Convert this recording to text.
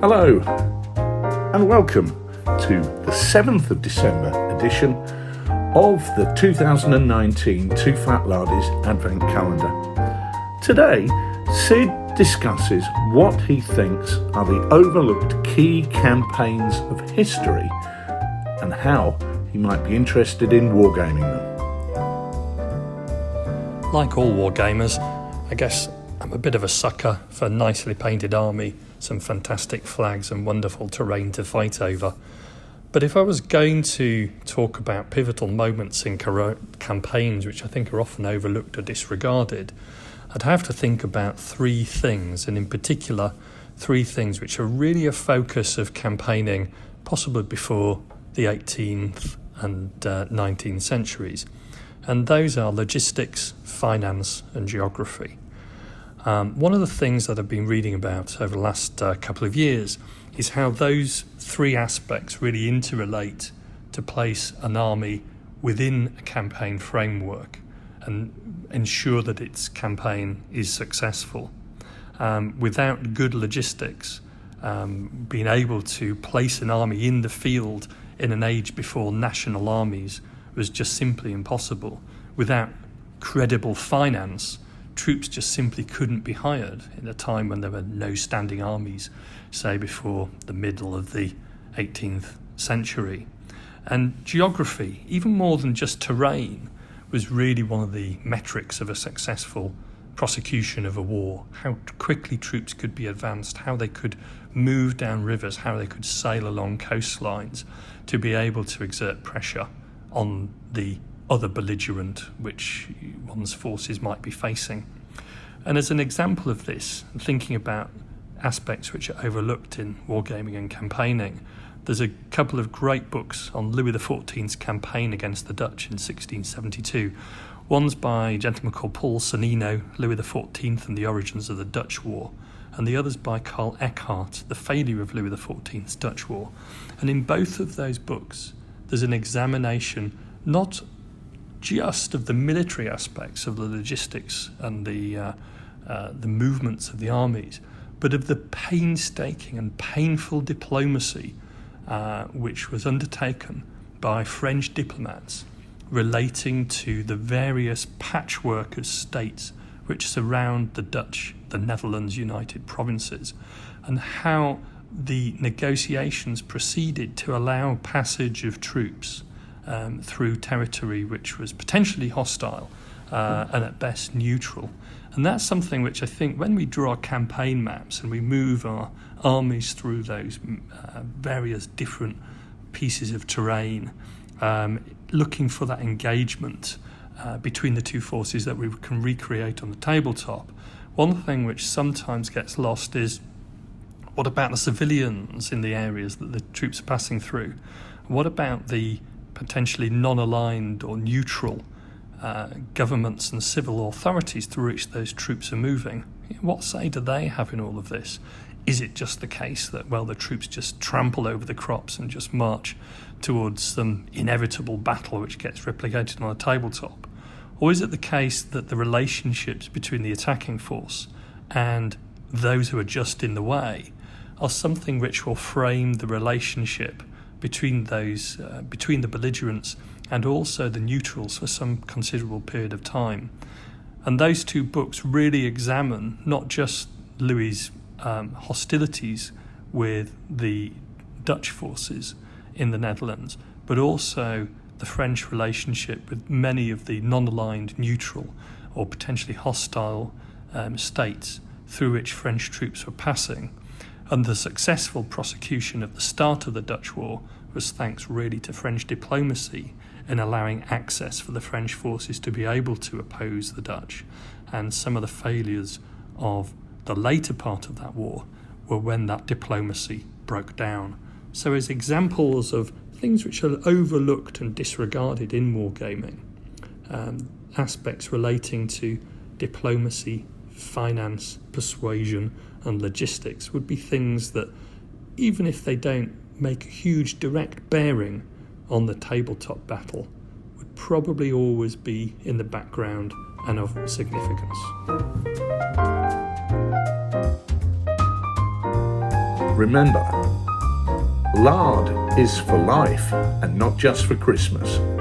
Hello and welcome to the 7th of December edition of the 2019 TooFatLardies Advent Calendar. Today, Sid discusses what he thinks are the overlooked key campaigns of history and how he might be interested in wargaming them. Like all wargamers, I guess I'm a bit of a sucker for a nicely painted army, some fantastic flags and wonderful terrain to fight over. But if I was going to talk about pivotal moments in campaigns which I think are often overlooked or disregarded, I'd have to think about three things, and in particular three things which are really a focus of campaigning possibly before the 18th and 19th centuries. And those are logistics, finance and geography. One of the things that I've been reading about over the last couple of years is how those three aspects really interrelate to place an army within a campaign framework and ensure that its campaign is successful. Without good logistics, being able to place an army in the field in an age before national armies was just simply impossible. Without credible finance, troops just simply couldn't be hired in a time when there were no standing armies, say before the middle of the 18th century. And geography, even more than just terrain, was really one of the metrics of a successful prosecution of a war. How quickly troops could be advanced, how they could move down rivers, how they could sail along coastlines to be able to exert pressure on the other belligerent which one's forces might be facing. And as an example of this, thinking about aspects which are overlooked in wargaming and campaigning, there's a couple of great books on Louis XIV's campaign against the Dutch in 1672. One's by a gentleman called Paul Sonnino, Louis XIV and the Origins of the Dutch War, and the other's by Karl Eckardt, The Failure of Louis XIV's Dutch War. And in both of those books, there's an examination not just of the military aspects of the logistics and the movements of the armies, but of the painstaking and painful diplomacy which was undertaken by French diplomats relating to the various patchwork of states which surround the Netherlands United Provinces, and how the negotiations proceeded to allow passage of troops through territory which was potentially hostile and at best neutral. And that's something which I think when we draw campaign maps and we move our armies through those various different pieces of terrain, looking for that engagement between the two forces that we can recreate on the tabletop, one thing which sometimes gets lost is what about the civilians in the areas that the troops are passing through? What about the potentially non-aligned or neutral governments and civil authorities through which those troops are moving? What say do they have in all of this? Is it just the case that, well, the troops just trample over the crops and just march towards some inevitable battle which gets replicated on a tabletop? Or is it the case that the relationships between the attacking force and those who are just in the way are something which will frame the relationship between those, between the belligerents and also the neutrals for some considerable period of time? And those two books really examine not just Louis's hostilities with the Dutch forces in the Netherlands, but also the French relationship with many of the non-aligned, neutral or potentially hostile states through which French troops were passing. And the successful prosecution of the start of the Dutch War was thanks really to French diplomacy in allowing access for the French forces to be able to oppose the Dutch. And some of the failures of the later part of that war were when that diplomacy broke down. So as examples of things which are overlooked and disregarded in wargaming, aspects relating to diplomacy, finance, persuasion and logistics would be things that, even if they don't make a huge direct bearing on the tabletop battle, would probably always be in the background and of significance. remember, lard is for life and not just for Christmas.